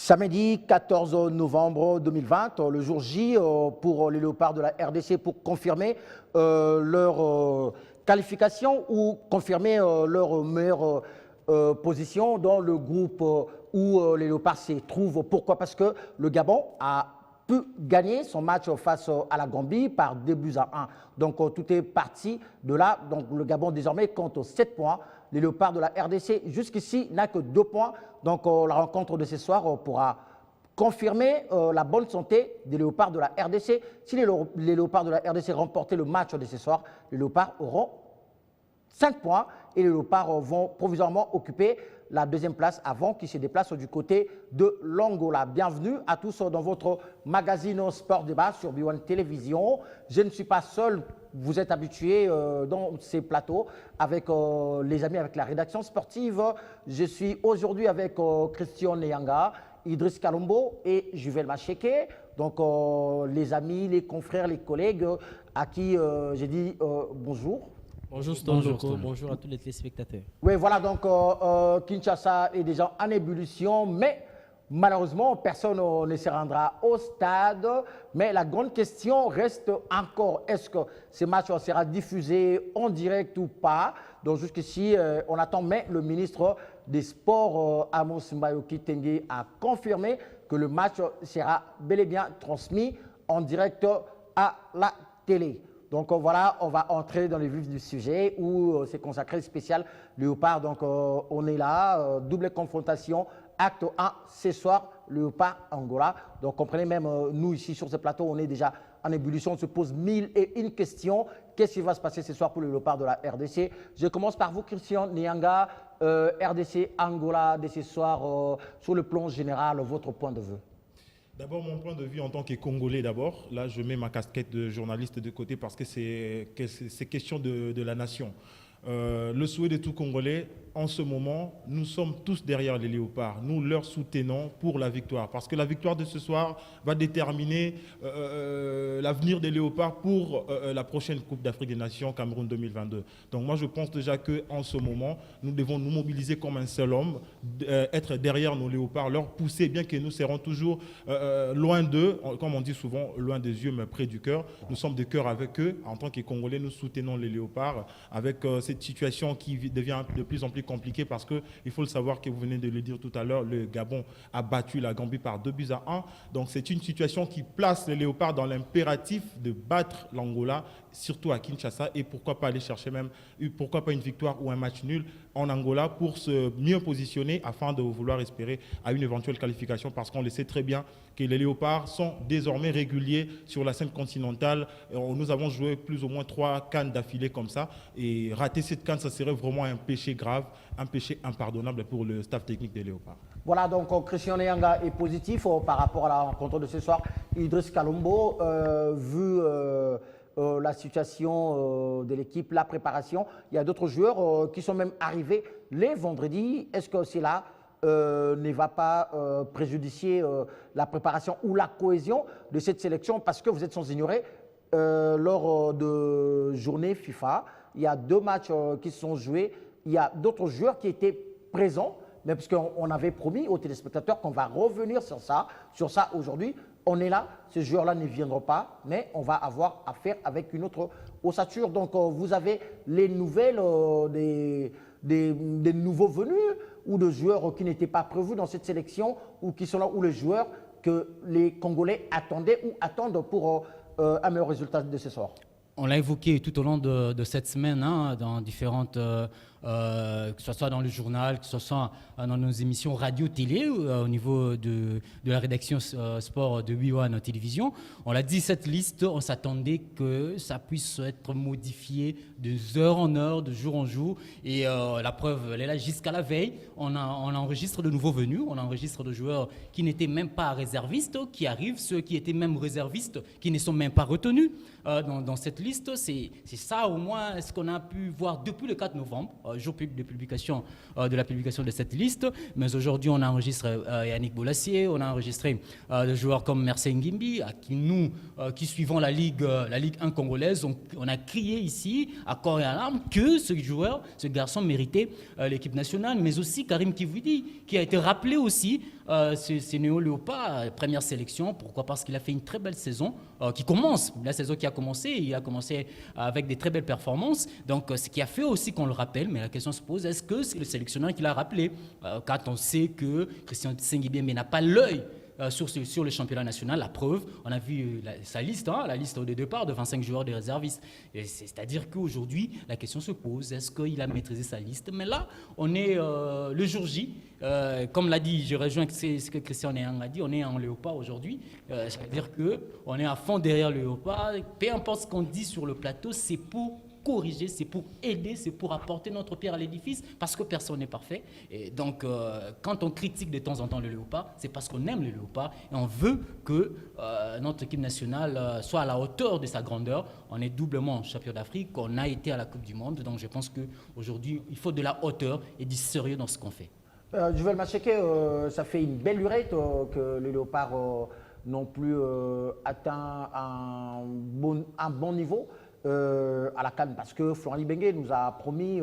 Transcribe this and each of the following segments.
Samedi 14 novembre 2020, le jour J pour les Léopards de la RDC pour confirmer leur qualification ou confirmer leur meilleure position dans le groupe où les Léopards se trouvent. Pourquoi? Parce que le Gabon a pu gagner son match face à la Gambie par 2-1. Donc tout est parti de là. Donc le Gabon désormais compte 7 points. Les Léopards de la RDC jusqu'ici n'a que 2 points. Donc la rencontre de ce soir pourra confirmer la bonne santé des Léopards de la RDC. Si les Léopards de la RDC remportaient le match de ce soir, les Léopards auront 5 points et les Léopards vont provisoirement occuper la deuxième place avant qu'ils se déplacent du côté de l'Angola. Bienvenue à tous dans votre magazine Sport Débat sur B1 Télévision. Je ne suis pas seul, vous êtes habitués dans ces plateaux avec les amis, avec la rédaction sportive. Je suis aujourd'hui avec Christian Nyanga, Idriss Kalombo et Juvel Macheke. Donc les amis, les confrères, les collègues à qui j'ai dit bonjour. Bonjour Stonjoko, bonjour à tous les téléspectateurs. Oui, voilà, donc Kinshasa est déjà en ébullition, mais malheureusement, personne ne se rendra au stade. Mais la grande question reste encore, est-ce que ce match sera diffusé en direct ou pas? Donc jusqu'ici, on attend, mais le ministre des Sports, Amos Mbayoki Tengue, a confirmé que le match sera bel et bien transmis en direct à la télé. Donc voilà, on va entrer dans les vifs du sujet où c'est consacré spécial Léopard. Donc on est là, double confrontation, acte 1, ce soir, Léopard Angola. Donc comprenez même, nous ici sur ce plateau, on est déjà en ébullition, on se pose 1001 questions. Qu'est-ce qui va se passer ce soir pour le Léopard de la RDC? Je commence par vous, Christian Nyanga, RDC Angola de ce soir, sur le plan général, votre point de vue. D'abord, mon point de vue en tant que Congolais d'abord. Là, je mets ma casquette de journaliste de côté parce que c'est question de la nation. Le souhait de tout Congolais, en ce moment, nous sommes tous derrière les Léopards. Nous leur soutenons pour la victoire. Parce que la victoire de ce soir va déterminer l'avenir des Léopards pour la prochaine Coupe d'Afrique des Nations Cameroun 2022. Donc moi, je pense déjà qu'en ce moment, nous devons nous mobiliser comme un seul homme, être derrière nos Léopards, leur pousser, bien que nous serons toujours loin d'eux, comme on dit souvent, loin des yeux, mais près du cœur. Nous sommes de cœur avec eux. En tant que Congolais, nous soutenons les Léopards avec cette situation qui devient de plus en plus compliquée parce qu'il faut le savoir, que vous venez de le dire tout à l'heure, le Gabon a battu la Gambie par 2-1. Donc c'est une situation qui place les Léopards dans l'impératif de battre l'Angola, surtout à Kinshasa, et pourquoi pas aller chercher même, pourquoi pas une victoire ou un match nul en Angola pour se mieux positionner afin de vouloir espérer à une éventuelle qualification, parce qu'on le sait très bien que les Léopards sont désormais réguliers sur la scène continentale. Nous avons joué plus ou moins 3 CAN d'affilée comme ça, et rater cette CAN, ça serait vraiment un péché grave, un péché impardonnable pour le staff technique des Léopards. Voilà, donc Christian Nyanga est positif par rapport à la rencontre de ce soir. Idriss Kalombo, vu la situation de l'équipe, la préparation, il y a d'autres joueurs qui sont même arrivés les vendredis. Est-ce que cela ne va pas préjudicier la préparation ou la cohésion de cette sélection? Parce que vous êtes sans ignorer, lors de journée FIFA, il y a 2 matchs qui se sont joués. Il y a d'autres joueurs qui étaient présents, mais parce qu'on avait promis aux téléspectateurs qu'on va revenir sur ça aujourd'hui. On est là, ces joueurs-là ne viendront pas, mais on va avoir affaire avec une autre ossature. Donc vous avez les nouvelles des nouveaux venus ou de joueurs qui n'étaient pas prévus dans cette sélection ou qui sont là, ou les joueurs que les Congolais attendaient ou attendent pour un meilleur résultat de ce soir. On l'a évoqué tout au long de cette semaine, dans différentes, que ce soit dans le journal, que ce soit dans nos émissions radio-télé, au niveau de la rédaction sport de B1 Télévision. On l'a dit, cette liste, on s'attendait que ça puisse être modifié de heure en heure, de jour en jour. Et la preuve, elle est là jusqu'à la veille. On enregistre de nouveaux venus, on enregistre de joueurs qui n'étaient même pas réservistes, qui arrivent, ceux qui étaient même réservistes, qui ne sont même pas retenus dans cette liste. C'est ça au moins ce qu'on a pu voir depuis le 4 novembre, jour de publication de la publication de cette liste. Mais aujourd'hui, on a enregistré Yannick Bolassier, on a enregistré des joueurs comme Mercé Ngimbi, à qui nous, qui suivons la Ligue 1 congolaise, on a crié ici, à corps et à larmes, que ce joueur, ce garçon méritait l'équipe nationale, mais aussi Karim Kividi, qui a été rappelé aussi ce néo-léopard, première sélection. Pourquoi? Parce qu'il a fait une très belle saison qui commence. La saison qui a commencé, il a commencé avec des très belles performances. Donc, ce qui a fait aussi qu'on le rappelle, mais la question se pose, est-ce que c'est le sélectionneur qui l'a rappelé? Quand on sait que Christian Sengibiembe n'a pas l'œil sur le championnat national, la preuve, on a vu sa liste, la liste de départ de 25 joueurs de réservistes. C'est-à-dire qu'aujourd'hui, la question se pose, est-ce qu'il a maîtrisé sa liste? Mais là, on est le jour J. Comme l'a dit, je rejoins ce que Christian Néang a dit, on est en léopard aujourd'hui. C'est-à-dire qu'on est à fond derrière le léopard. Peu importe ce qu'on dit sur le plateau, c'est pour corriger, c'est pour aider, c'est pour apporter notre pierre à l'édifice, parce que personne n'est parfait. Et donc, quand on critique de temps en temps le léopard, c'est parce qu'on aime le léopard et on veut que notre équipe nationale soit à la hauteur de sa grandeur. On est doublement champion d'Afrique, on a été à la Coupe du Monde, donc je pense qu'aujourd'hui, il faut de la hauteur et du sérieux dans ce qu'on fait. Juvel Macheke, ça fait une belle lurette que les léopards n'ont plus atteint un bon niveau à la CAN, parce que Florent Ibenge nous a promis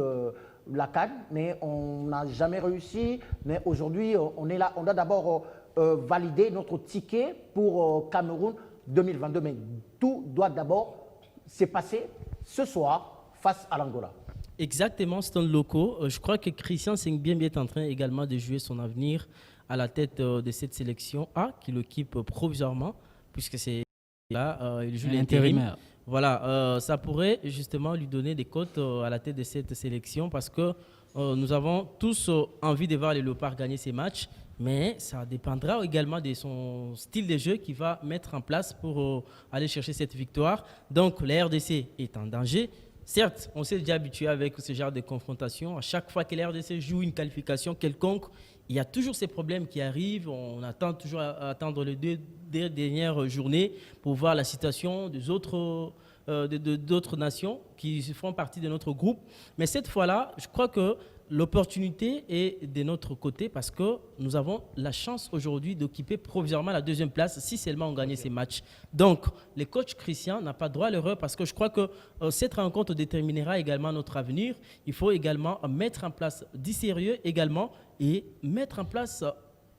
la CAN, mais on n'a jamais réussi. Mais aujourd'hui, on est là, on doit d'abord valider notre ticket pour Cameroun 2022, mais tout doit d'abord se passer ce soir face à l'Angola. Exactement, c'est un loco. Je crois que Christian Sengibiembe est en train également de jouer son avenir à la tête de cette sélection A, qui l'occupe provisoirement, puisque c'est là, il joue l'intérim. Voilà, ça pourrait justement lui donner des cotes à la tête de cette sélection, parce que nous avons tous envie de voir les Léopards gagner ces matchs, mais ça dépendra également de son style de jeu qu'il va mettre en place pour aller chercher cette victoire. Donc la RDC est en danger. Certes, on s'est déjà habitué avec ce genre de confrontation. À chaque fois que la RDC joue une qualification quelconque, il y a toujours ces problèmes qui arrivent. On attend toujours à attendre les deux dernières journées pour voir la situation des autres, d'autres nations qui font partie de notre groupe. Mais cette fois-là, je crois que l'opportunité est de notre côté, parce que nous avons la chance aujourd'hui d'occuper provisoirement la deuxième place si seulement on gagnait ces matchs. Donc, le coach Christian n'a pas droit à l'erreur, parce que je crois que cette rencontre déterminera également notre avenir. Il faut également mettre en place du sérieux également et mettre en place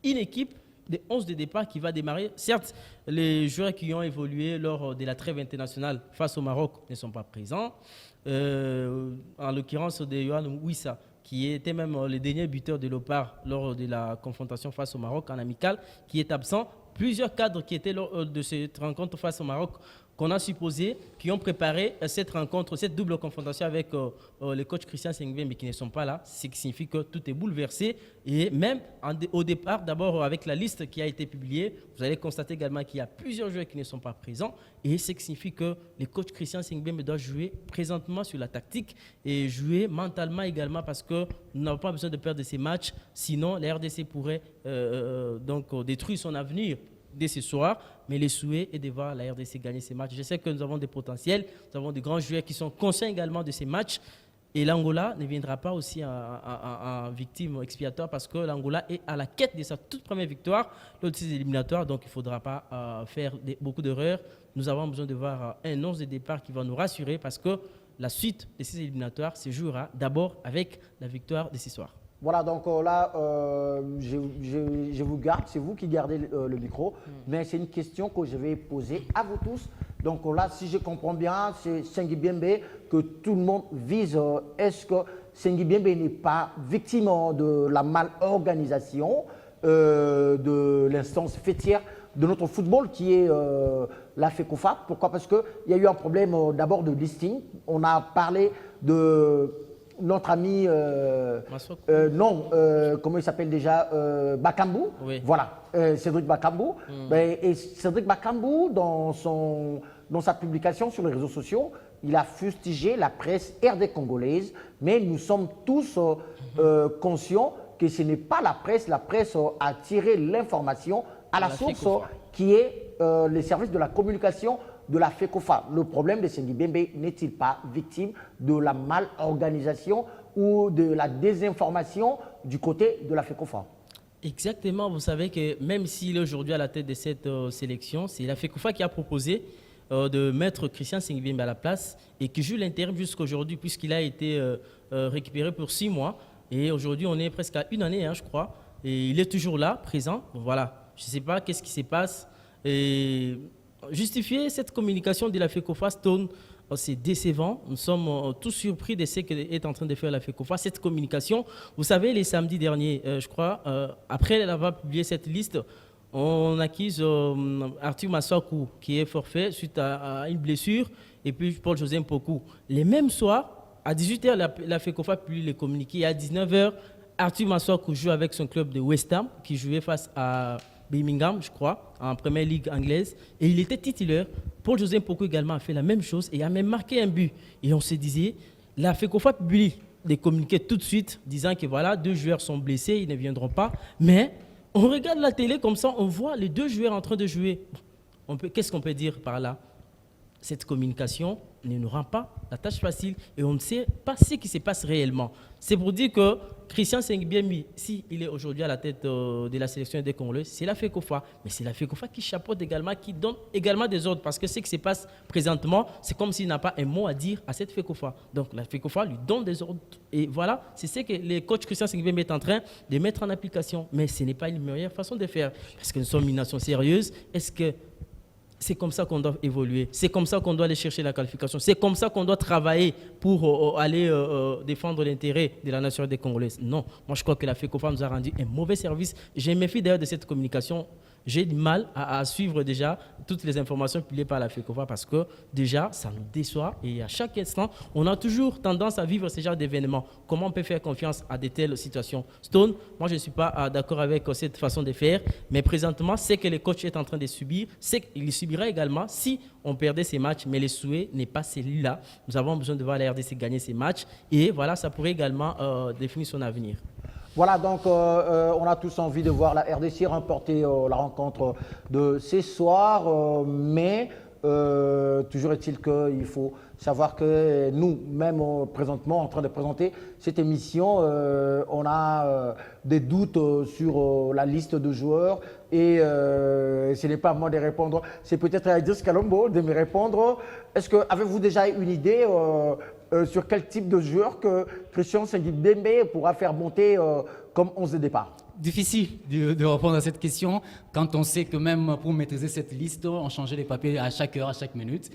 une équipe des 11 de départ qui va démarrer. Certes, les joueurs qui ont évolué lors de la trêve internationale face au Maroc ne sont pas présents. En l'occurrence de Yohan Wissa, qui était même le dernier buteur de Léopard lors de la confrontation face au Maroc en amical, qui est absent. Plusieurs cadres qui étaient lors de cette rencontre face au Maroc, qu'on a supposé, qui ont préparé cette rencontre, cette double confrontation avec le coach Christian Sengibiembe, mais qui ne sont pas là, ce qui signifie que tout est bouleversé. Et même au départ, d'abord avec la liste qui a été publiée, vous allez constater également qu'il y a plusieurs joueurs qui ne sont pas présents. Et ce qui signifie que le coach Christian Sengibiembe doit jouer présentement sur la tactique et jouer mentalement également, parce que nous n'avons pas besoin de perdre ces matchs. Sinon, la RDC pourrait donc détruire son avenir dès ce soir, mais le souhait est de voir la RDC gagner ces matchs. Je sais que nous avons des potentiels, nous avons des grands joueurs qui sont conscients également de ces matchs, et l'Angola ne viendra pas aussi en victime expiatoire, parce que l'Angola est à la quête de sa toute première victoire lors de ces éliminatoires, donc il ne faudra pas faire beaucoup d'erreurs. Nous avons besoin de voir un 11 de départ qui va nous rassurer, parce que la suite de ces éliminatoires se jouera d'abord avec la victoire de ce soir. Voilà, donc là, je vous garde, c'est vous qui gardez le micro, mais c'est une question que je vais poser à vous tous. Donc là, si je comprends bien, c'est Sengibiembe que tout le monde vise. Est-ce que Sengibiembe n'est pas victime de la malorganisation de l'instance fêtière de notre football, qui est la FECOFA? Pourquoi? Parce qu'il y a eu un problème d'abord de listing. On a parlé de notre ami, comment il s'appelle déjà, Bakambu, oui. Voilà, Cédric Bakambu. Et Cédric Bakambu, dans sa publication sur les réseaux sociaux, il a fustigé la presse RD congolaise, mais nous sommes tous conscients que ce n'est pas la presse a tiré l'information à la source, qui est les services de la communication de la FECOFA. Le problème de Sengibiembe n'est-il pas victime de la malorganisation ou de la désinformation du côté de la FECOFA? Exactement. Vous savez que même s'il est aujourd'hui à la tête de cette sélection, c'est la FECOFA qui a proposé de mettre Christian Sengibiembe à la place et qui joue l'intérim jusqu'à aujourd'hui, puisqu'il a été récupéré pour 6 mois. Et aujourd'hui, on est presque à une année, je crois. Et il est toujours là, présent. Voilà, je ne sais pas qu'est-ce qui se passe. Et justifier cette communication de la FECOFA Stone, c'est décevant. Nous sommes tous surpris de ce qu'est en train de faire la FECOFA. Cette communication, vous savez, les samedis derniers, je crois, après avoir publié cette liste, on accuse Arthur Massakou, qui est forfait suite à une blessure, et puis Paul-José Mpoku. Les mêmes soirs, à 18h, la FECOFA publie les communiqués. Et à 19h, Arthur Massakou joue avec son club de West Ham, qui jouait face à Birmingham, je crois, en Première Ligue anglaise. Et il était titulaire. Paul-José Mpoku également a fait la même chose et a même marqué un but. Et on se disait, la FECOFA publie des communiqués tout de suite, disant que voilà, 2 joueurs sont blessés, ils ne viendront pas. Mais on regarde la télé comme ça, on voit les 2 joueurs en train de jouer. Qu'est-ce qu'on peut dire par là? Cette communication ne nous rend pas la tâche facile et on ne sait pas ce qui se passe réellement. C'est pour dire que Christian Sengibiembi, s'il est aujourd'hui à la tête de la sélection des Congolais, c'est la FECOFA. Mais c'est la FECOFA qui chapeaute également, qui donne également des ordres. Parce que ce qui se passe présentement, c'est comme s'il n'a pas un mot à dire à cette FECOFA. Donc la FECOFA lui donne des ordres. Et voilà, c'est ce que le coach Christian Sengibiembi est en train de mettre en application. Mais ce n'est pas une meilleure façon de faire. Parce que nous sommes une nation sérieuse. Est-ce que c'est comme ça qu'on doit évoluer, c'est comme ça qu'on doit aller chercher la qualification, c'est comme ça qu'on doit travailler pour aller défendre l'intérêt de la nation des Congolais? Non, moi je crois que la FECOFA nous a rendu un mauvais service. Je me méfie d'ailleurs de cette communication. J'ai du mal à suivre déjà toutes les informations publiées par la FECOFA parce que déjà, ça nous déçoit et à chaque instant, on a toujours tendance à vivre ce genre d'événements. Comment on peut faire confiance à de telles situations? Stone, moi je ne suis pas d'accord avec cette façon de faire, mais présentement, ce que le coach est en train de subir, c'est qu'il subira également si on perdait ces matchs, mais le souhait n'est pas celui-là. Nous avons besoin de voir la RDC gagner ces matchs et voilà, ça pourrait également définir son avenir. Voilà, donc on a tous envie de voir la RDC remporter la rencontre de ce soir, mais toujours est-il qu'il faut savoir que nous, même présentement, en train de présenter cette émission, on a des doutes sur la liste de joueurs et ce n'est pas à moi de répondre, c'est peut-être à Idriss Kalombo de me répondre. Avez-vous déjà une idée sur quel type de joueur que Christian Sengibiembi pourra faire monter comme 11 de départ? Difficile de répondre à cette question quand on sait que même pour maîtriser cette liste, on changeait les papiers à chaque heure, à chaque minute.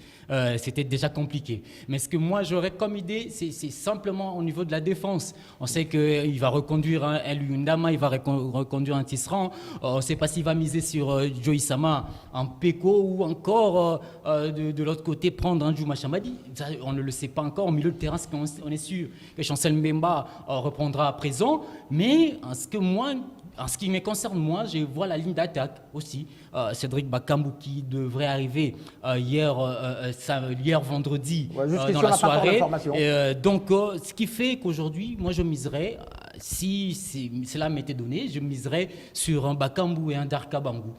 C'était déjà compliqué. Mais ce que moi j'aurais comme idée, c'est simplement au niveau de la défense. On sait qu'il va reconduire un El Yundama, il va reconduire un Tisserand. On ne sait pas s'il va miser sur Joe Isama en Peko ou encore de l'autre côté prendre un Juma Chamadi. On ne le sait pas encore. Au milieu de terrain, on est sûr que Chancel Mbemba reprendra à présent. Mais en ce qui me concerne, moi, je vois la ligne d'attaque aussi. Cédric Bakambu qui devrait arriver hier vendredi dans la soirée. Donc, ce qui fait qu'aujourd'hui, moi, je miserais, si cela m'était donné, je miserais sur un Bakambu et un Darka Bangou.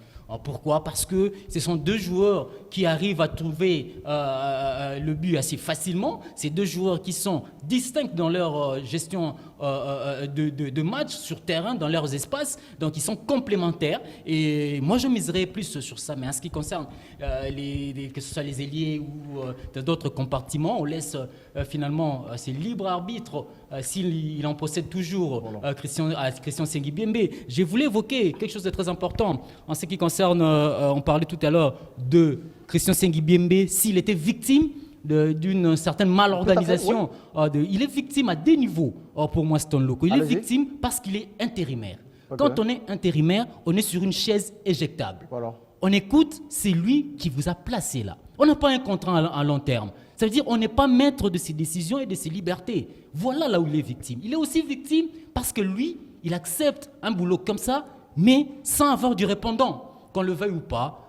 Pourquoi? Parce que ce sont 2 joueurs qui arrivent à trouver le but assez facilement. Ces 2 joueurs qui sont distincts dans leur gestion de match sur terrain, dans leurs espaces. Donc, ils sont complémentaires. Et moi, je miserais plus sur ça. Mais en ce qui concerne que ce soit les ailiers ou d'autres compartiments, on laisse finalement c'est libre arbitre s'il en possède toujours Christian Sengibiembi. Je voulais évoquer quelque chose de très important en ce qui concerne, on parlait tout à l'heure de Christian Sengibiembi, s'il était victime d'une certaine malorganisation. Il est victime à des niveaux pour moi, Stone Loco. Il est victime parce qu'il est intérimaire. Okay. Quand on est intérimaire, on est sur une chaise éjectable. Voilà. On écoute, c'est lui qui vous a placé là. On n'a pas un contrat à long terme. Ça veut dire qu'on n'est pas maître de ses décisions et de ses libertés. Voilà là où il est victime. Il est aussi victime parce que lui, il accepte un boulot comme ça, mais sans avoir du répondant. Qu'on le veuille ou pas,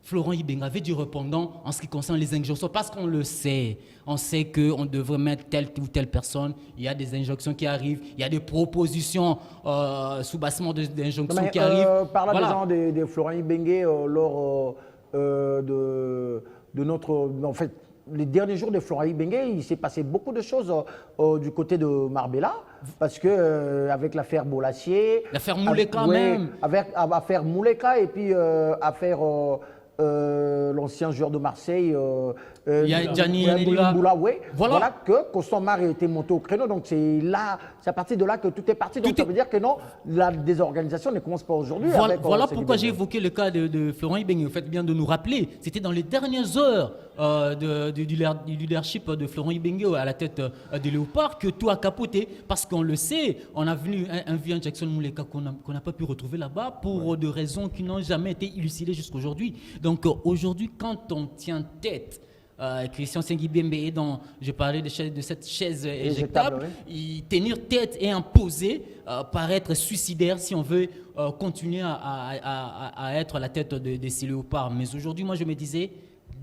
Florent Ibenge avait du répondant en ce qui concerne les injonctions, parce qu'on le sait. On sait qu'on devrait mettre telle ou telle personne. Il y a des injonctions qui arrivent, il y a des propositions sous-bassement d'injonctions qui arrivent. Parlant de Florent Ibenge lors de notre... En fait, les derniers jours de Florent Ibenge, il s'est passé beaucoup de choses du côté de Marbella, parce que avec l'affaire Bolassier, l'affaire Mouleka même, avec l'affaire Mouleka et puis affaire l'ancien joueur de Marseille, Il y a Gianni Mboula. Oui. Voilà. Voilà que Constant Mar a été monté au créneau. Donc c'est à partir de là que tout est parti. Donc ça veut dire que non, la désorganisation ne commence pas aujourd'hui. Voilà pourquoi j'ai évoqué le cas de Florent Ibenge. Vous faites bien de nous rappeler. C'était dans les dernières heures du leadership de Florent Ibenge à la tête de Léopard que tout a capoté. Parce qu'on le sait, on a vu un Jackson Mouleka qu'on n'a pas pu retrouver là-bas pour des raisons qui n'ont jamais été élucidées jusqu'à aujourd'hui. Donc aujourd'hui, quand on tient tête, Christian Sengui Bembe est je parlais de cette chaise éjectable, tenir tête et imposer paraître suicidaire si on veut continuer à être à la tête de ces léopards. Mais aujourd'hui, moi je me disais,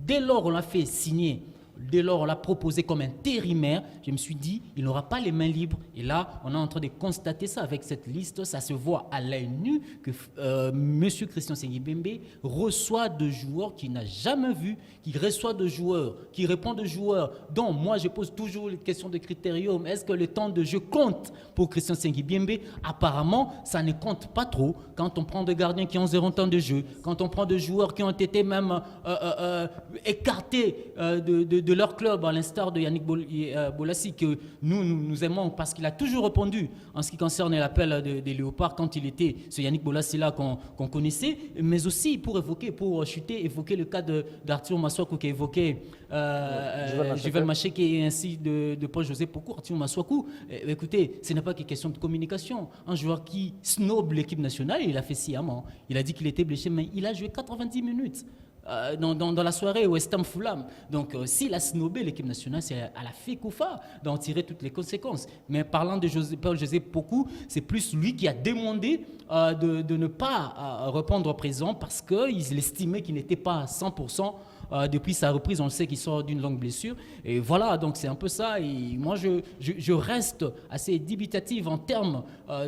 dès lors on l'a fait signer, dès lors on l'a proposé comme intérimaire, je me suis dit, il n'aura pas les mains libres. Et là, on est en train de constater ça avec cette liste. Ça se voit à l'œil nu que M. Christian Sengui Bembe reçoit de joueurs qu'il n'a jamais vus, qu'il reçoit de joueurs, qui répond de joueurs dont moi je pose toujours les questions de critérium. Est-ce que le temps de jeu compte pour Christian Sengui Bembe? Apparemment, ça ne compte pas trop quand on prend des gardiens qui ont 0 temps de jeu, quand on prend des joueurs qui ont été même écartés de leur club, à l'instar de Yannick Bolassi, que nous aimons parce qu'il a toujours répondu en ce qui concerne l'appel des Léopards quand il était ce Yannick Bolassi-là qu'on connaissait, mais aussi pour évoquer le cas d'Arthur Maswaku qui a évoqué Juvel Macheke et ainsi de Paul-José Pokou. Arthur Maswaku, écoutez, ce n'est pas qu'une question de communication. Un joueur qui snobe l'équipe nationale, il a fait sciemment. Il a dit qu'il était blessé, mais il a joué 90 minutes. Dans la soirée West Ham Fulham. Donc, s'il a snobé l'équipe nationale, c'est à la FECOFA d'en tirer toutes les conséquences. Mais parlant de Paul-José Pokou, c'est plus lui qui a demandé de ne pas répondre présent parce qu'il estimait qu'il n'était pas à 100%. Depuis sa reprise, on le sait qu'il sort d'une longue blessure. Et voilà, donc c'est un peu ça. Et moi, je reste assez dubitatif en termes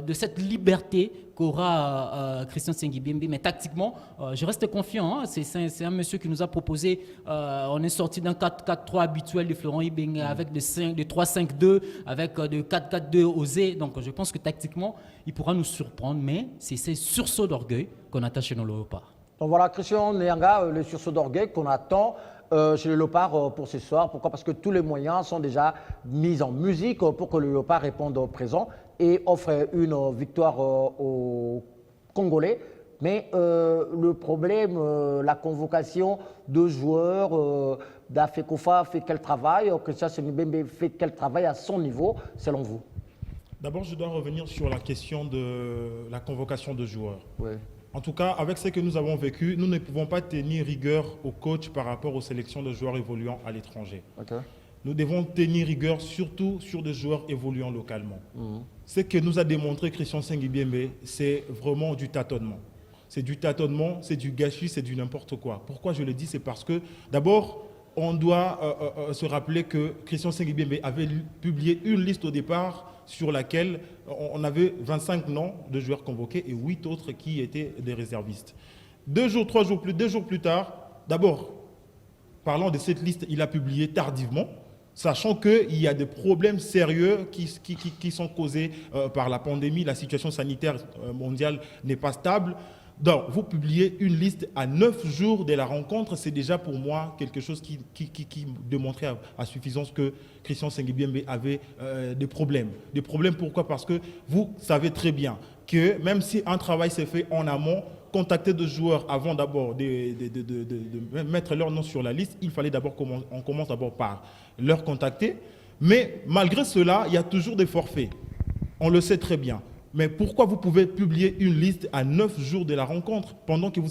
de cette liberté qu'aura Christian Sengui Bembe. Mais tactiquement, je reste confiant. Hein. C'est un monsieur qui nous a proposé, on est sorti d'un 4-4-3 habituel de Florent Ibenge avec de 3-5-2, avec de 4-4-2 osé. Donc je pense que tactiquement, il pourra nous surprendre. Mais c'est ces sursauts d'orgueil qu'on attache chez nos léopards. Donc voilà, Christian Nyanga, le sursaut d'orgueil qu'on attend chez le Léopard pour ce soir. Pourquoi? Parce que tous les moyens sont déjà mis en musique pour que le Léopard réponde au présent et offre une victoire aux Congolais. Mais le problème, la convocation de joueurs d'Afekofa fait quel travail? Christian Sengui Bembe fait quel travail à son niveau, selon vous? D'abord, je dois revenir sur la question de la convocation de joueurs. Oui. En tout cas, avec ce que nous avons vécu, nous ne pouvons pas tenir rigueur au coach par rapport aux sélections de joueurs évoluant à l'étranger. Okay. Nous devons tenir rigueur surtout sur des joueurs évoluant localement. Ce que nous a démontré Christian Sengui Bembe, c'est vraiment du tâtonnement. C'est du tâtonnement, c'est du gâchis, c'est du n'importe quoi. Pourquoi je le dis? C'est parce que, d'abord, on doit se rappeler que Christian Sengui Bembe avait publié une liste au départ sur laquelle on avait 25 noms de joueurs convoqués et 8 autres qui étaient des réservistes. 2 jours plus tard, d'abord, parlant de cette liste, il a publié tardivement, sachant qu'il y a des problèmes sérieux qui sont causés par la pandémie, la situation sanitaire mondiale n'est pas stable. Donc, vous publiez une liste à 9 jours de la rencontre, c'est déjà pour moi quelque chose qui démontrait à suffisance que Christian Sengui Bembe avait des problèmes. Des problèmes pourquoi? Parce que vous savez très bien que même si un travail s'est fait en amont, contacter des joueurs avant d'abord de mettre leur nom sur la liste, il fallait d'abord on commence d'abord par leur contacter. Mais malgré cela, il y a toujours des forfaits. On le sait très bien. Mais pourquoi vous pouvez publier une liste à 9 jours de la rencontre pendant que vous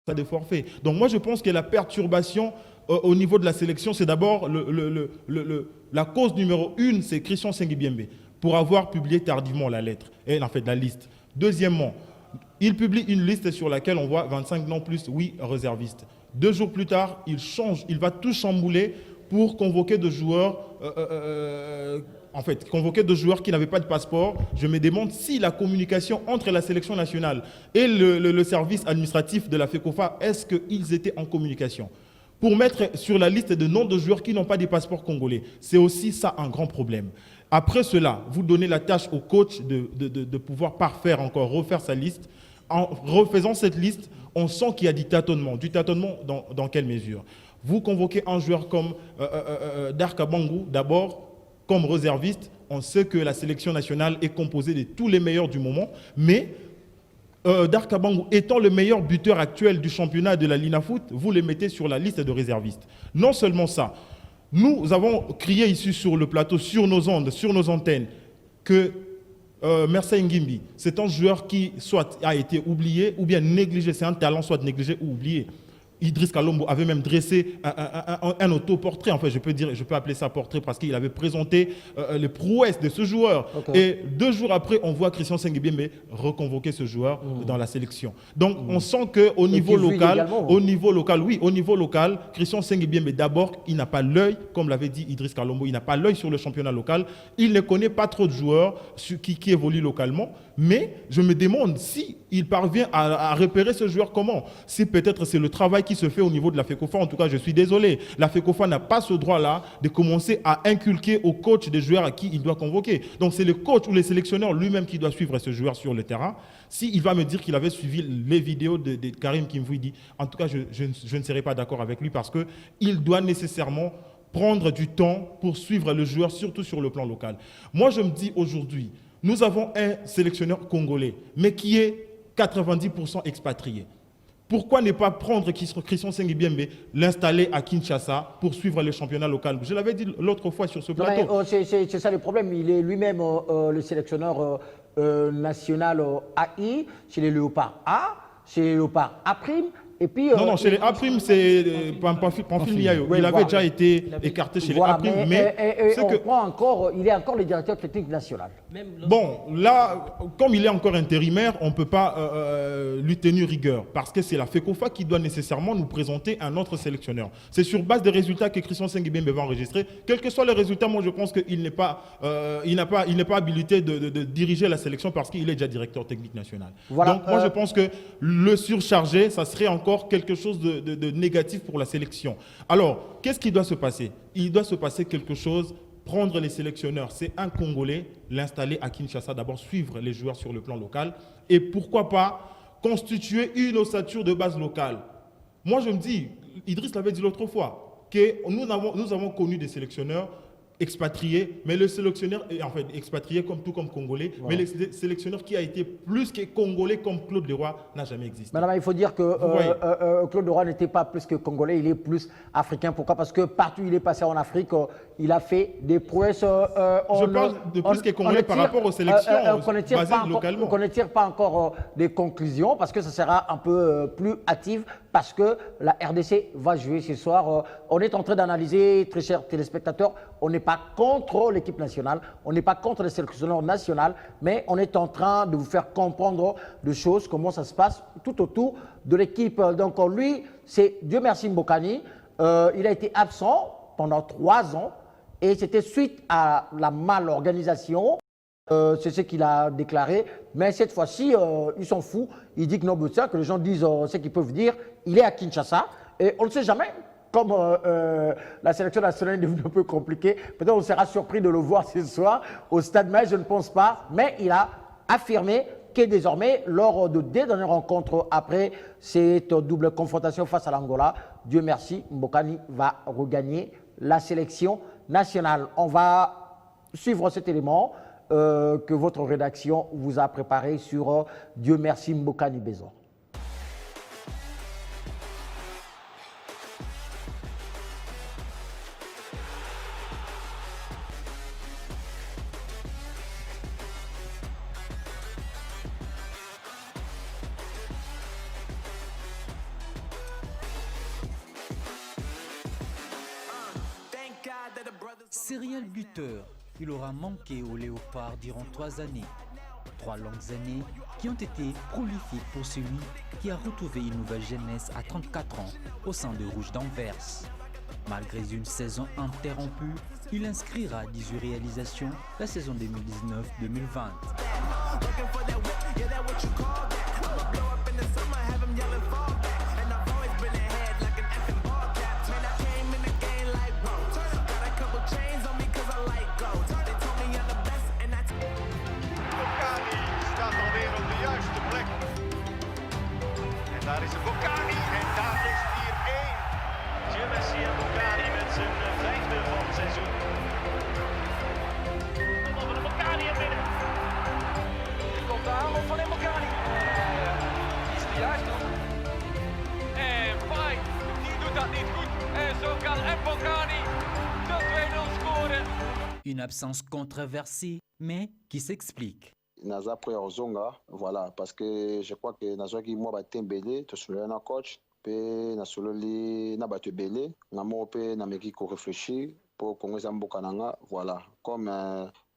avez des forfaits? Donc moi, je pense que la perturbation au niveau de la sélection, c'est d'abord la cause numéro 1, c'est Christian Sengui Bembe, pour avoir publié tardivement la lettre, et en fait la liste. Deuxièmement, il publie une liste sur laquelle on voit 25 noms plus 8 réservistes. 2 jours plus tard, il change, il va tout chambouler pour convoquer des joueurs convoquer des joueurs qui n'avaient pas de passeport. Je me demande si la communication entre la sélection nationale et le service administratif de la FECOFA, est-ce qu'ils étaient en communication pour mettre sur la liste de noms de joueurs qui n'ont pas de passeport congolais? C'est aussi ça un grand problème. Après cela, vous donnez la tâche au coach de pouvoir refaire sa liste. en refaisant cette liste, on sent qu'il y a du tâtonnement. Du tâtonnement dans quelle mesure? Vous convoquez un joueur comme Darka Bangou, d'abord, comme réserviste. On sait que la sélection nationale est composée de tous les meilleurs du moment, mais Darka Bangou étant le meilleur buteur actuel du championnat de la Linafoot, vous le mettez sur la liste de réservistes. Non seulement ça, nous avons crié ici sur le plateau, sur nos ondes, sur nos antennes, que Mersey Ngimbi, c'est un joueur qui soit a été oublié ou bien négligé, c'est un talent soit négligé ou oublié. Idriss Kalombo avait même dressé un autoportrait, en fait, je peux appeler ça portrait parce qu'il avait présenté les prouesses de ce joueur. Okay. Et 2 jours après, on voit Christian Sengibiembe reconvoquer ce joueur dans la sélection. Donc, on sent qu'au niveau local, Christian Sengibiembe, d'abord, il n'a pas l'œil, comme l'avait dit Idriss Kalombo, il n'a pas l'œil sur le championnat local. Il ne connaît pas trop de joueurs qui évoluent localement. Mais je me demande s'il parvient à repérer ce joueur comment. Si peut-être c'est le travail qui se fait au niveau de la FECOFA. En tout cas, je suis désolé. La FECOFA n'a pas ce droit-là de commencer à inculquer au coach des joueurs à qui il doit convoquer. Donc, c'est le coach ou le sélectionneur lui-même qui doit suivre ce joueur sur le terrain. S'il va me dire qu'il avait suivi les vidéos de Karim Kimvouidi, en tout cas, je ne serai pas d'accord avec lui parce qu'il doit nécessairement prendre du temps pour suivre le joueur, surtout sur le plan local. Moi, je me dis aujourd'hui, nous avons un sélectionneur congolais, mais qui est 90% expatrié. Pourquoi ne pas prendre Christian Sengibiembe, l'installer à Kinshasa pour suivre le championnat local? Je l'avais dit l'autre fois sur ce plateau. C'est ça le problème. Il est lui-même le sélectionneur national AI, chez les Léopards A, chez les Léopards A'. Et puis, non, chez les A', c'est Pamphile Miayo. Il avait déjà été écarté chez les A', mais il est encore le directeur technique national. Bon, là, comme il est encore intérimaire, on ne peut pas lui tenir rigueur, parce que c'est la FECOFA qui doit nécessairement nous présenter un autre sélectionneur. C'est sur base des résultats que Christian Sengibiembe va enregistrer. Quels que soient les résultats, moi je pense qu'il n'est pas habilité de diriger la sélection parce qu'il est déjà directeur technique national. Voilà, donc moi je pense que le surcharger, ça serait encore quelque chose de négatif pour la sélection. Alors, qu'est-ce qui doit se passer? Il doit se passer quelque chose, prendre les sélectionneurs, c'est un Congolais, l'installer à Kinshasa, d'abord suivre les joueurs sur le plan local, et pourquoi pas constituer une ossature de base locale. Moi, je me dis, Idriss l'avait dit l'autre fois, que nous avons connu des sélectionneurs expatrié, mais le sélectionneur, en fait, expatrié tout comme congolais, ouais. Mais le sélectionneur qui a été plus que congolais comme Claude Leroy n'a jamais existé. Madame, il faut dire que Claude Leroy n'était pas plus que congolais, il est plus africain. Pourquoi? Parce que partout où il est passé en Afrique, il a fait des prouesses. Je parle de plus que congolais par rapport aux sélections basées localement. On ne tire pas encore des conclusions parce que ça sera un peu plus hâtive parce que la RDC va jouer ce soir. On est en train d'analyser, très chers téléspectateurs, on n'est pas contre l'équipe nationale, on n'est pas contre les sélectionneurs nationaux, mais on est en train de vous faire comprendre des choses, comment ça se passe tout autour de l'équipe. Donc lui, c'est Dieu merci Mbokani, il a été absent pendant 3 ans et c'était suite à la malorganisation. C'est ce qu'il a déclaré, mais cette fois-ci, il s'en fout. Il dit que non, que les gens disent ce qu'ils peuvent dire. Il est à Kinshasa et on ne sait jamais. Comme la sélection nationale est devenue un peu compliquée, peut-être on sera surpris de le voir ce soir au Stade, mais je ne pense pas. Mais il a affirmé que désormais, lors de 2 dernières rencontres après cette double confrontation face à l'Angola, Dieu merci, Mbokani va regagner la sélection nationale. On va suivre cet élément que votre rédaction vous a préparé sur Dieu merci Mbokani Bézor. Serial buteur, il aura manqué au Léopard durant 3 années. 3 longues années qui ont été prolifiques pour celui qui a retrouvé une nouvelle jeunesse à 34 ans au sein de Rouge d'Anvers. Malgré une saison interrompue, il inscrira 18 réalisations la saison 2019-2020. Une absence controversée, mais qui s'explique. Naza après Ozonga, voilà, parce que je crois que Naza qui moi batembele, to sur un coach, pe na sololi na batebele, na mo pe na meki ko réfléchir pour Congo Zamboka nanga, voilà, comme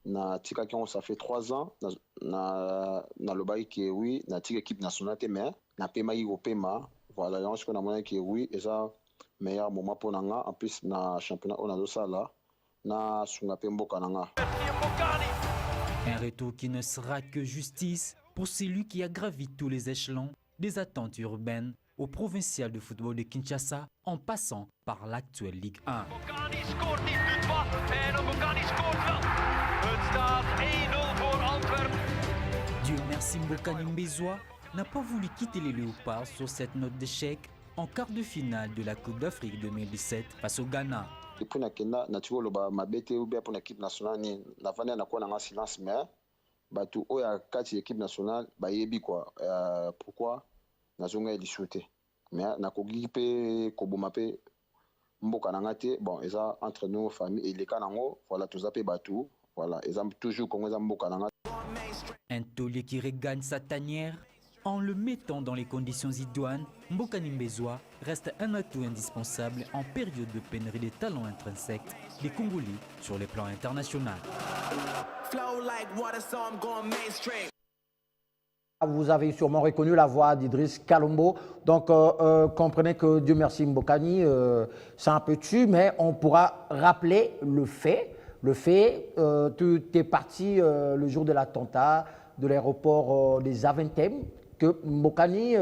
na tika qui on ça fait 3 ans na le bail qui oui, na tika équipe nationale te mais na pema yi pema, voilà, on se connaît moyen qui oui, et ça meilleur moment pour nanga en plus na championnat on a do ça là, na sunga pe mboka nanga. Un retour qui ne sera que justice pour celui qui a gravi tous les échelons des attentes urbaines au provincial de football de Kinshasa en passant par l'actuelle Ligue 1. Dieu merci, Mbokani Mbezwa n'a pas voulu quitter les Léopards sur cette note d'échec en quart de finale de la Coupe d'Afrique 2017 face au Ghana. Depuis nakenda naturel ba mabete ou bien pour l'équipe nationale ni na vana na kwa na silence mais batu oya kati équipe nationale ba yebi quoi pourquoi na zonga eli shooter mais na kogi pe ko boma pe mboka na ngate bon eza entre nous famille et les kanango voilà tout ça pe batu voilà eza toujours comme eza mboka na ngate. Un taulier qui regagne sa tanière en le mettant dans les conditions idoines, Mbokani Mbezwa reste un atout indispensable en période de pénurie des talents intrinsèques des Congolais sur les plans internationaux. Vous avez sûrement reconnu la voix d'Idriss Kalombo. Donc, comprenez que Dieu merci Mbokani, c'est un peu tu, mais on pourra rappeler le fait. Tu es parti le jour de l'attentat de l'aéroport des Aventem, que Mbokani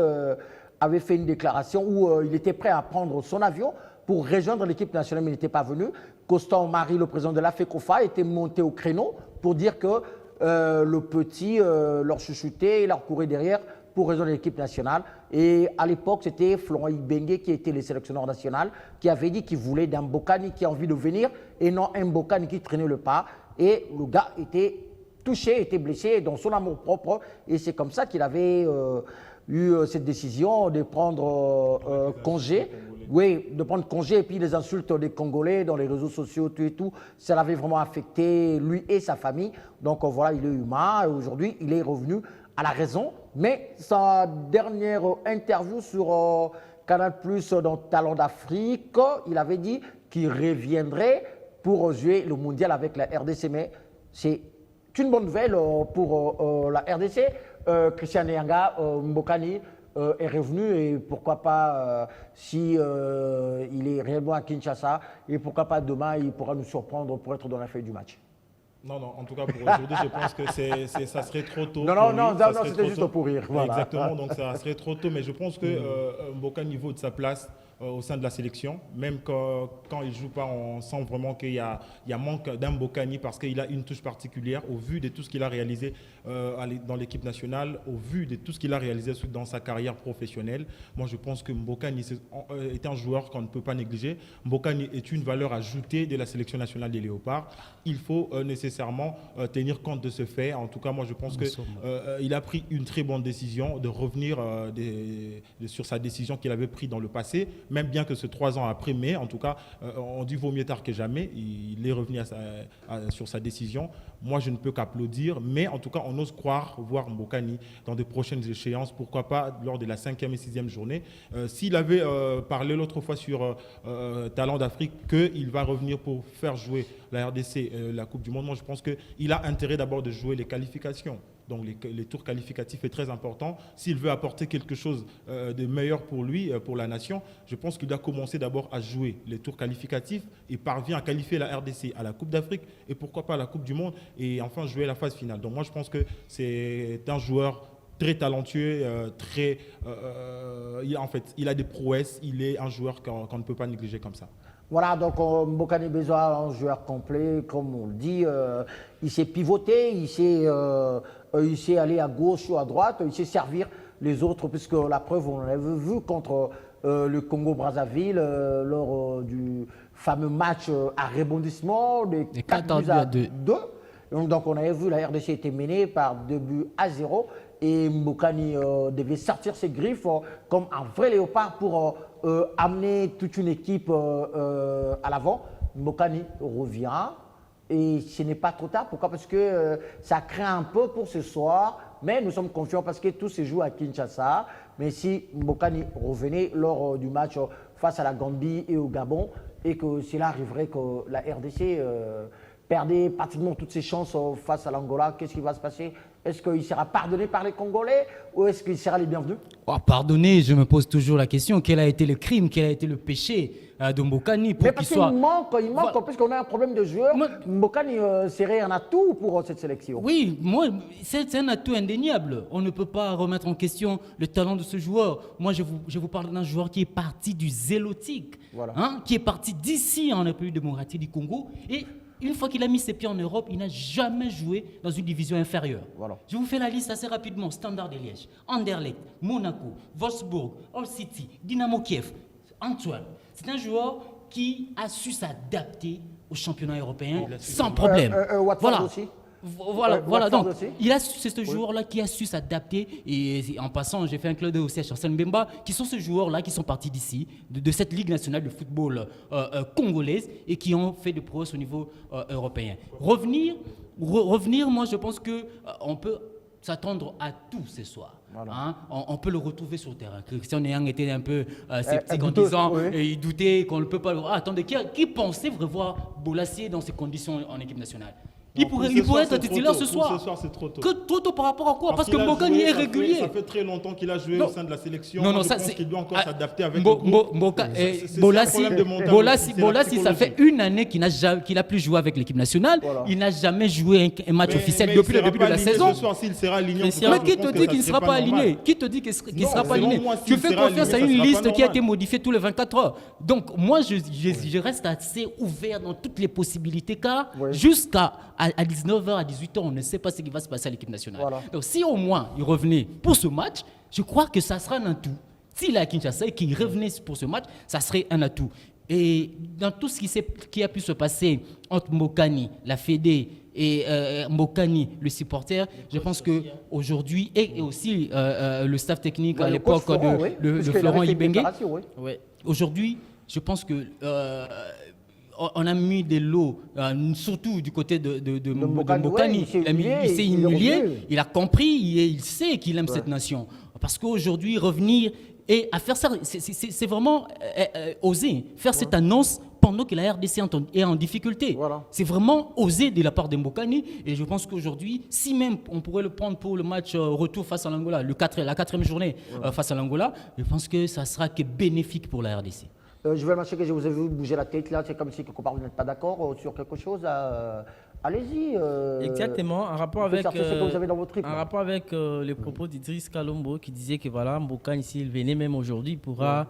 avait fait une déclaration où il était prêt à prendre son avion pour rejoindre l'équipe nationale, mais il n'était pas venu. Constant Marie, le président de la FECOFA, était monté au créneau pour dire que le petit leur chuchotait et leur courait derrière pour rejoindre l'équipe nationale. Et à l'époque, c'était Florent Ibenge qui était le sélectionneur national, qui avait dit qu'il voulait d'un Mbokani qui a envie de venir et non un Mbokani qui traînait le pas. Et le gars était touché, était blessé dans son amour propre. Et c'est comme ça qu'il avait eu cette décision de prendre congé. Oui, de prendre congé et puis les insultes des Congolais dans les réseaux sociaux, tout et tout, ça l'avait vraiment affecté, lui et sa famille. Donc voilà, il est humain et aujourd'hui, il est revenu à la raison. Mais sa dernière interview sur Canal+, dans Talent d'Afrique, il avait dit qu'il reviendrait pour jouer le mondial avec la RDC. Mais c'est une bonne nouvelle pour la RDC. Christian Nyanga, Mbokani est revenu et pourquoi pas si il est réellement à Kinshasa et pourquoi pas demain il pourra nous surprendre pour être dans la feuille du match. Non, en tout cas pour aujourd'hui, je pense que ça serait trop tôt. Non, c'était juste pour rire. Voilà. Exactement, donc ça serait trop tôt, mais je pense que Mbokani vaut de sa place au sein de la sélection. Même quand il ne joue pas, on sent vraiment qu'il y a manque d'un Mbokani parce qu'il a une touche particulière au vu de tout ce qu'il a réalisé dans l'équipe nationale, au vu de tout ce qu'il a réalisé dans sa carrière professionnelle. Moi, je pense que Mbokani est un joueur qu'on ne peut pas négliger. Mbokani est une valeur ajoutée de la sélection nationale des Léopards. Il faut nécessairement tenir compte de ce fait. En tout cas, moi, je pense qu'il a pris une très bonne décision de revenir sur sa décision qu'il avait prise dans le passé. Même bien que ce 3 ans après, mais en tout cas, on dit vaut mieux tard que jamais. Il est revenu sur sa décision. Moi, je ne peux qu'applaudir, mais en tout cas, on ose voir Mbokani dans de prochaines échéances, pourquoi pas lors de la 5e et 6e journée. S'il avait parlé l'autre fois sur Talent d'Afrique qu'il va revenir pour faire jouer la RDC, la Coupe du Monde, moi je pense qu'il a intérêt d'abord de jouer les qualifications. Donc les tours qualificatifs est très important. S'il veut apporter quelque chose de meilleur pour lui, pour la nation, je pense qu'il doit commencer d'abord à jouer les tours qualificatifs et parvient à qualifier la RDC à la Coupe d'Afrique et pourquoi pas à la Coupe du Monde et enfin jouer la phase finale. Donc moi je pense que c'est un joueur très talentueux, il a des prouesses, il est un joueur qu'on ne peut pas négliger comme ça. Voilà, donc Mbokani Mbezwa, un joueur complet, comme on le dit, il sait pivoter, il sait aller à gauche ou à droite, il sait servir les autres, puisque la preuve, on l'avait vu contre le Congo-Brazzaville lors du fameux match à rebondissement de 4-2. Donc on avait vu la RDC était menée par 2-0 et Mbokani devait sortir ses griffes comme un vrai léopard pour amener toute une équipe à l'avant. Mbokani revient et ce n'est pas trop tard. Pourquoi? Parce que ça craint un peu pour ce soir, mais nous sommes confiants parce que tout se joue à Kinshasa. Mais si Mbokani revenait lors du match face à la Gambie et au Gabon, et que cela arriverait que la RDC perdait pratiquement toutes ses chances face à l'Angola, qu'est-ce qui va se passer? Est-ce qu'il sera pardonné par les Congolais ou est-ce qu'il sera les bienvenus? Pardonner, je me pose toujours la question, quel a été le crime, quel a été le péché de Mbokani pour Mais qu'il parce soit... qu'il manque, puisqu'on a un problème de joueurs, Mbokani serait un atout pour cette sélection. Oui, moi, c'est un atout indéniable. On ne peut pas remettre en question le talent de ce joueur. Moi, je vous parle d'un joueur qui est parti du Zélotique, Voilà. qui est parti d'ici en République démocratique du Congo. Et une fois qu'il a mis ses pieds en Europe, il n'a jamais joué dans une division inférieure. Voilà. Je vous fais la liste assez rapidement. Standard de Liège, Anderlecht, Monaco, Wolfsburg, Hull City, Dynamo Kiev, Antwerp. C'est un joueur qui a su s'adapter au championnat européen sans problème. Watford Voilà. aussi. Voilà, Watford donc aussi. c'est ce joueur-là qui a su s'adapter. Et en passant, j'ai fait un clin d'œil aussi à Chancel Mbemba, qui sont ces joueurs-là qui sont partis d'ici, de cette Ligue nationale de football congolaise, et qui ont fait des prouesses au niveau européen. Revenir, moi je pense qu'on peut s'attendre à tout ce soir. Voilà. On peut le retrouver sur le terrain. Christian Neyang était un peu sceptique en disant, et il doutait qu'on ne peut pas le voir. Attendez, qui pensait revoir Bolasie dans ces conditions en équipe nationale? Il pourrait être titulaire ce soir. Ce soir, c'est trop tôt. Que trop tôt par rapport à quoi? Parce que Mbokani est régulier. Ça fait très longtemps qu'il a joué au sein de la sélection. Non, je pense qu'il doit encore s'adapter avec le groupe. Bolasie, ça fait une année qu'il n'a plus joué avec l'équipe nationale. Voilà. Il n'a jamais joué un match officiel depuis le début de la saison. Ce soir, s'il sera aligné, mais qui te dit qu'il ne sera pas aligné? Qui te dit qu'il ne sera pas aligné? Tu fais confiance à une liste qui a été modifiée tous les 24 heures. Donc, moi, je reste assez ouvert dans toutes les possibilités, car jusqu'à 19h, à 18h, on ne sait pas ce qui va se passer à l'équipe nationale. Voilà. Donc, si au moins il revenait pour ce match, je crois que ça sera un atout. S'il est à Kinshasa et qu'il revenait pour ce match, ça serait un atout. Et dans tout ce qui a pu se passer entre Mbokani, la Fédé, et Mbokani, le supporter, je pense qu'aujourd'hui, et aussi le staff technique à l'époque de Florent Ibenge, aujourd'hui, je pense que... on a mis des lots, surtout du côté de Mbokani. Il s'est humilié, il a compris et il sait qu'il aime cette nation. Parce qu'aujourd'hui, revenir et à faire ça, c'est vraiment oser. Faire cette annonce pendant que la RDC est en difficulté. Voilà. C'est vraiment osé de la part de Mbokani. Et je pense qu'aujourd'hui, si même on pourrait le prendre pour le match retour face à l'Angola, la 4e journée face à l'Angola, je pense que ça sera que bénéfique pour la RDC. Je vais marcher que je vous ai vu bouger la tête là, c'est comme si quelque part vous n'êtes pas d'accord sur quelque chose. Allez-y. Exactement, en rapport avec, ce que vous avez dans votre en rapport avec les propos d'Idriss Kalombo qui disait que voilà, Mbokani, s'il venait même aujourd'hui, il pourra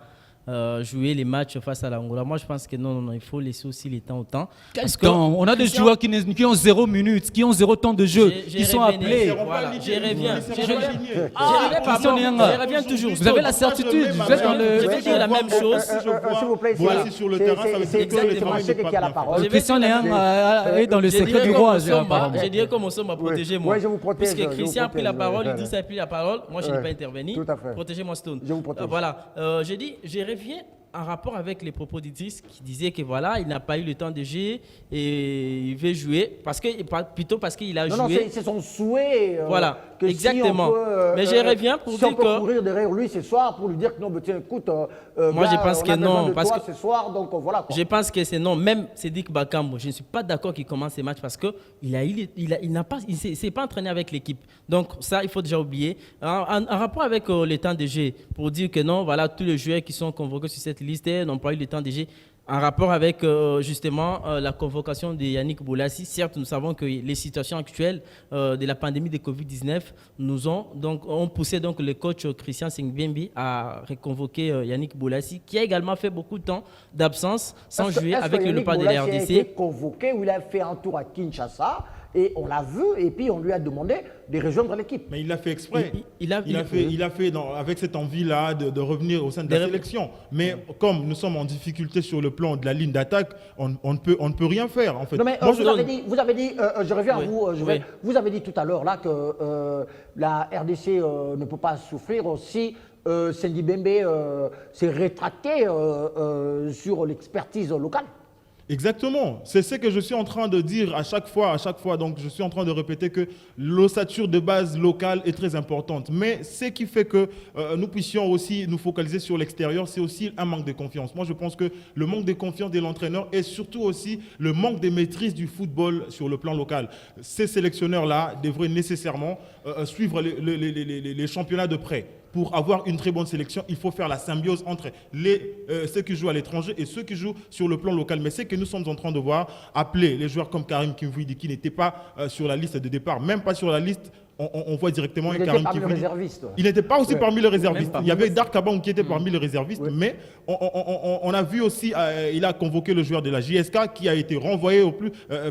jouer les matchs face à l'Angola. Moi, je pense que non, il faut laisser aussi les temps au temps. Parce on a des joueurs qui ont 0 minutes, qui ont 0 temps de jeu, qui sont appelés. Voilà, j'y reviens. J'y reviens toujours. Vous avez la certitude. Vous êtes dans le... Je vais dire la même chose. S'il vous plaît, voilà, sur le terrain, ça veut dire que c'est qui a la parole. Christian Neyang est dans le secret du roi. Je dirais comment ça m'a protégé, moi. Oui, je vous protège. Puisque Christian a pris la parole, Idriss a pris la parole, moi, je n'ai pas intervenu. Tout à fait. Protégez-moi, Stone. Je vous protège. Voilà. J'ai dit, je reviens en rapport avec les propos d'Idriss qui disait que voilà, il n'a pas eu le temps de jouer et il veut jouer plutôt parce qu'il a joué. Non, c'est son souhait. Voilà, exactement. Mais je reviens pour dire que... on peut courir derrière lui ce soir pour lui dire que non, mais tiens, écoute, moi je pense que non, parce que ce soir, donc voilà. Je pense que c'est non. Même Cédric Bakambo, je ne suis pas d'accord qu'il commence ces matchs parce que il s'est pas entraîné avec l'équipe. Donc ça, il faut déjà oublier. En rapport avec le temps de jeu, pour dire que non, voilà, tous les joueurs qui sont convoqués sur cette liste n'ont pas eu le temps de jeu. En rapport avec justement la convocation de Yannick Bolasie, certes, nous savons que les situations actuelles de la pandémie de Covid-19 ont poussé donc le coach Christian Sengbembi à reconvoquer Yannick Bolasie, qui a également fait beaucoup de temps d'absence sans jouer avec le pas de la RDC. Il a été convoqué ou il a fait un tour à Kinshasa et on l'a vu et puis on lui a demandé de rejoindre l'équipe. Mais il l'a fait exprès. Il a fait avec cette envie-là de revenir au sein de la sélection. Mais comme nous sommes en difficulté sur le plan de la ligne d'attaque, on ne peut rien faire en fait. Non mais vous avez dit, je reviens à vous, vous avez dit tout à l'heure là que la RDC ne peut pas souffrir si Sandy Bembe s'est rétracté sur l'expertise locale. Exactement, c'est ce que je suis en train de dire à chaque fois. Donc, je suis en train de répéter que l'ossature de base locale est très importante. Mais ce qui fait que nous puissions aussi nous focaliser sur l'extérieur, c'est aussi un manque de confiance. Moi, je pense que le manque de confiance de l'entraîneur et surtout aussi le manque de maîtrise du football sur le plan local. Ces sélectionneurs-là devraient nécessairement suivre les championnats de près. Pour avoir une très bonne sélection, il faut faire la symbiose entre ceux qui jouent à l'étranger et ceux qui jouent sur le plan local. Mais c'est que nous sommes en train de voir appeler les joueurs comme Karim Kimvidi, qui n'était pas sur la liste de départ, même pas sur la liste. On voit directement il Karim Kimvidi. Il n'était pas aussi parmi les réservistes. Même pas. Il y avait Dark Abang qui était parmi les réservistes, mais on a vu aussi, il a convoqué le joueur de la JSK qui a été renvoyé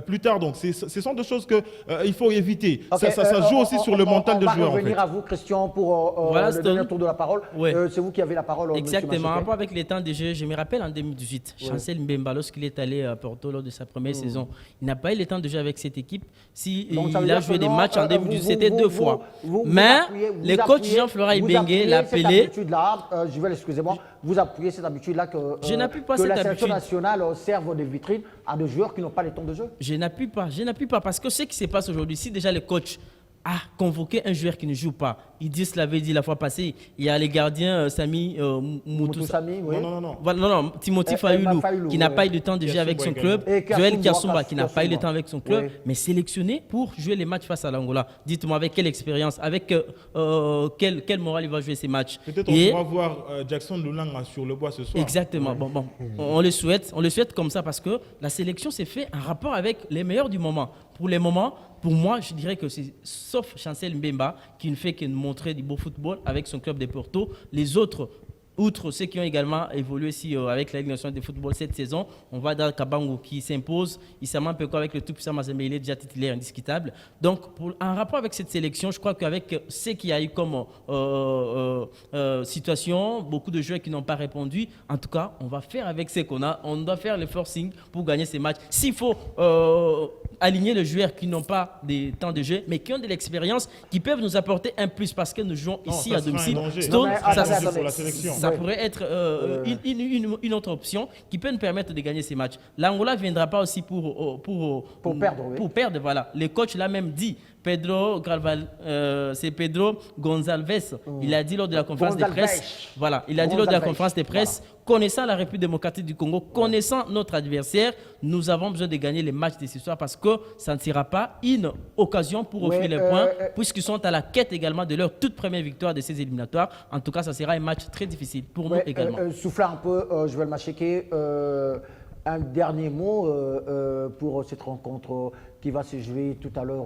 plus tard. Donc, ce sont des choses qu'il faut éviter. Okay, ça joue aussi sur le mental de joueur. On va revenir à vous, Christian, pour Voilà, le dernier tour de la parole. Ouais. C'est vous qui avez la parole. Exactement. En rapport avec les temps de jeu, je me rappelle en 2018, Chancel Mbemba, lorsqu'il est allé à Porto lors de sa première saison, il n'a pas eu le temps de jouer avec cette équipe. Il a joué des matchs en 2018, c'était 2 fois. Mais le coach Jean-Florent Ibenge l'a appelé. Je vais l'excuser-moi. Vous appuyez cette habitude-là que cette la sélection habitude. nationale serve de vitrine à des joueurs qui n'ont pas le temps de jeu. Je n'appuie pas parce que ce qui se passe aujourd'hui, si déjà le coach a convoqué un joueur qui ne joue pas, Idriss l'avait dit la fois passée, il y a les gardiens Sami Moutoussa. Non, Timothy Fayoulou qui n'a pas eu le temps de jouer avec son club, Joël Kiassoumba qui n'a pas eu le temps avec son club, mais sélectionné pour jouer les matchs face à l'Angola. Dites-moi avec quelle expérience, avec quel moral il va jouer ces matchs. Peut-être on pourra voir Jackson Loulanga sur le bois ce soir. Exactement. Bon, on le souhaite comme ça parce que la sélection s'est fait en rapport avec les meilleurs du moment. Pour les moments, pour moi, je dirais que c'est sauf Chancel Mbemba qui ne fait que montrer du beau football avec son club de Porto. Les autres, outre ceux qui ont également évolué ici, avec la Ligue nationale de football cette saison, on voit Dar Kabango qui s'impose. Issama Mpeko avec le tout puissant Mazembe, il est déjà titulaire indiscutable. Donc, en rapport avec cette sélection, je crois qu'avec ce qu'il y a eu comme situation, beaucoup de joueurs qui n'ont pas répondu, en tout cas, on va faire avec ce qu'on a. On doit faire le forcing pour gagner ces matchs. S'il faut aligner les joueurs qui n'ont pas de temps de jeu, mais qui ont de l'expérience, qui peuvent nous apporter un plus parce que nous jouons ici à domicile. Stone, ça pourrait être une autre option qui peut nous permettre de gagner ces matchs. L'Angola ne viendra pas aussi pour perdre. Pour perdre, voilà. Le coach l'a même dit. C'est Pedro Gonçalves. Il a dit lors de la conférence de presse. Voilà, il a dit lors de la conférence de presse, connaissant la République démocratique du Congo, connaissant notre adversaire, nous avons besoin de gagner les matchs de ce soir parce que ça ne sera pas une occasion pour offrir les points, puisqu'ils sont à la quête également de leur toute première victoire de ces éliminatoires. En tout cas, ça sera un match très difficile pour nous également. Soufflez un peu, je vais le machecker. Un dernier mot pour cette rencontre qui va se jouer tout à l'heure,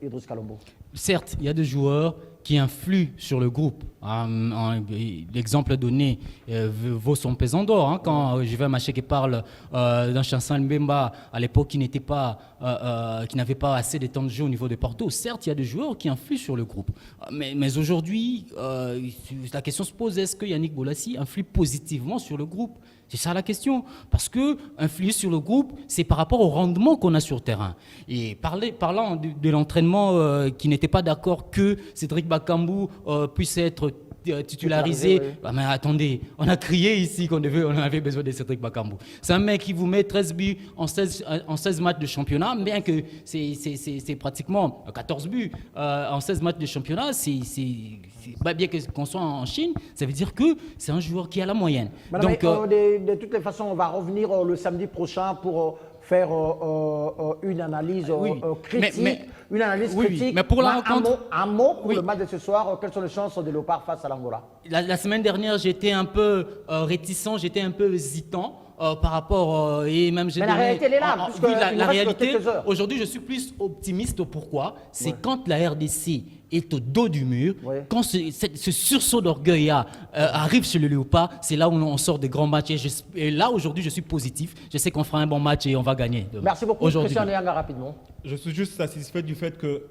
Idriss Kalombo. Certes, il y a des joueurs qui influent sur le groupe. L'exemple donné vaut son pesant d'or. Hein, quand Jiva Macheke parle d'un Chancel Mbemba à l'époque qui n'avait pas assez de temps de jeu au niveau de Porto. Certes, il y a des joueurs qui influent sur le groupe. Mais aujourd'hui, la question se pose, est-ce que Yannick Bolasie influe positivement sur le groupe ? C'est ça la question. Parce que influer sur le groupe, c'est par rapport au rendement qu'on a sur le terrain. Et parlant de l'entraînement qui n'était pas d'accord que Cédric Bakambu puisse être titularisé. Ah, mais attendez, on a crié ici qu'on avait besoin de Cédric Bakambu. C'est un mec qui vous met 13 buts en 16 matchs de championnat, bien que c'est pratiquement 14 buts en 16 matchs de championnat. Bien qu'on soit en Chine, ça veut dire que c'est un joueur qui a la moyenne. Madame, donc, de toutes les façons, on va revenir le samedi prochain pour faire une analyse critique. Une analyse critique. Mais pour la rencontre, un mot pour le match de ce soir. Quelles sont les chances des Léopards face à l'Angola? La semaine dernière, j'étais un peu réticent, j'étais un peu hésitant. Par rapport et même mais la réalité elle est là. La réalité aujourd'hui je suis plus optimiste. Pourquoi? C'est quand la RDC est au dos du mur, quand ce sursaut d'orgueil arrive chez le Léopard, c'est là où on sort des grands matchs et là aujourd'hui je suis positif, je sais qu'on fera un bon match et on va gagner. Merci beaucoup Christian Nyanga, rapidement. Je suis juste satisfait du fait que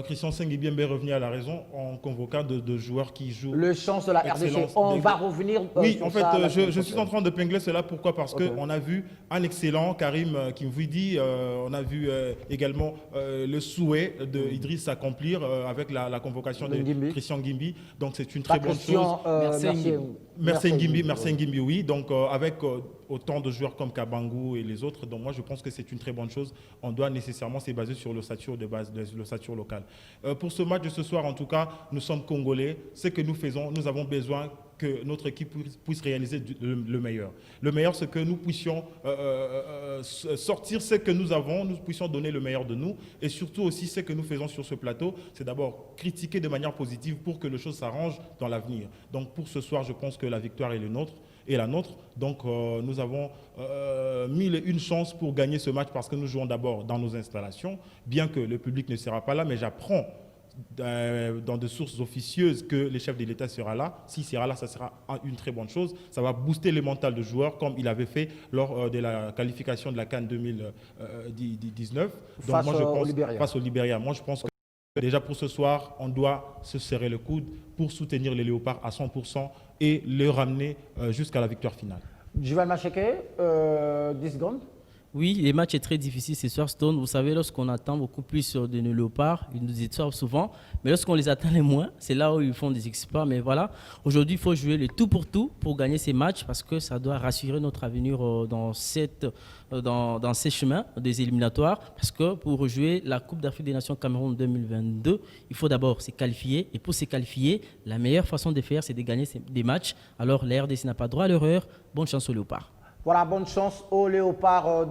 Christian Sengibiembe est revenu à la raison en convoquant de joueurs qui jouent. Le chance de la RDC. Excellence. On va revenir. Oui, sur en fait, ça la semaine je suis prochaine. en train de pingler cela. Pourquoi? Parce qu'on a vu un excellent Karim Kimvidi. On a vu également le souhait d'Idriss s'accomplir avec la convocation de Ngimbi. Christian Ngimbi. Donc, c'est une Pas très bonne Christian, chose. Merci Ngimbi. Ngimbi, oui. Donc, avec autant de joueurs comme Kabangou et les autres, donc moi, je pense que c'est une très bonne chose. On doit nécessairement se baser sur l'ossature de base, l'ossature locale. Pour ce match de ce soir, en tout cas, nous sommes Congolais. Ce que nous faisons, nous avons besoin que notre équipe puisse réaliser le meilleur. Le meilleur, c'est que nous puissions sortir ce que nous avons, nous puissions donner le meilleur de nous. Et surtout aussi, ce que nous faisons sur ce plateau, c'est d'abord critiquer de manière positive pour que les choses s'arrangent dans l'avenir. Donc pour ce soir, je pense que la victoire est la nôtre. Donc nous avons mille et une chances pour gagner ce match parce que nous jouons d'abord dans nos installations, bien que le public ne sera pas là, mais j'apprends dans des sources officieuses que le chef de l'État sera là. S'il sera là, ça sera une très bonne chose. Ça va booster les mentales de joueurs comme il avait fait lors de la qualification de la CAN 2019. Donc, face au Libéria. Moi, je pense que déjà pour ce soir, on doit se serrer le coude pour soutenir les Léopards à 100% et les ramener jusqu'à la victoire finale. Juval Macheke, 10 secondes. Oui, les matchs sont très difficiles ce soir, Stone. Vous savez, lorsqu'on attend beaucoup plus de nos léopards, ils nous déçoivent souvent. Mais lorsqu'on les attend les moins, c'est là où ils font des exploits. Mais voilà, aujourd'hui, il faut jouer le tout pour gagner ces matchs parce que ça doit rassurer notre avenir dans ces chemins des éliminatoires. Parce que pour jouer la Coupe d'Afrique des Nations Cameroun 2022, il faut d'abord se qualifier. Et pour se qualifier, la meilleure façon de faire, c'est de gagner des matchs. Alors, la RDC n'a pas droit à l'erreur. Bonne chance aux léopards. Voilà, bonne chance aux Léopards.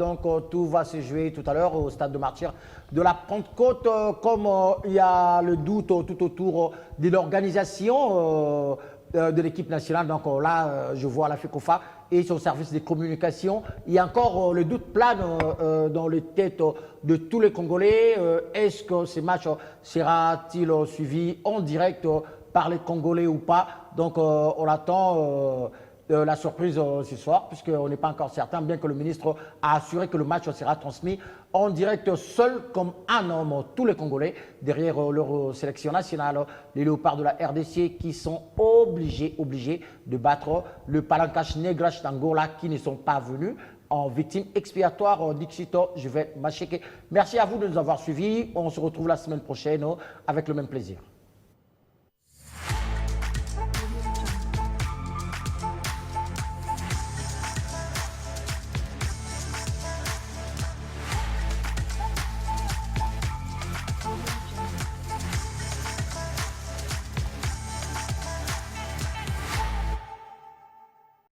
Tout va se jouer tout à l'heure au stade de Martyrs de la Pentecôte. Comme il y a le doute tout autour de l'organisation de l'équipe nationale, donc là, je vois la FECOFA et son service de communication. Il y a encore le doute plane dans les têtes de tous les Congolais. Est-ce que ce match sera-t-il suivi en direct par les Congolais ou pas? Donc, on attend la surprise ce soir, puisqu'on n'est pas encore certain, bien que le ministre a assuré que le match sera transmis en direct seul comme un homme. Tous les Congolais, derrière leur sélection nationale, les Léopards de la RDC qui sont obligés de battre le Palancash Negrash d'Angola qui ne sont pas venus en victime expiatoire. Dixito, je vais m'acheter. Merci à vous de nous avoir suivis. On se retrouve la semaine prochaine avec le même plaisir.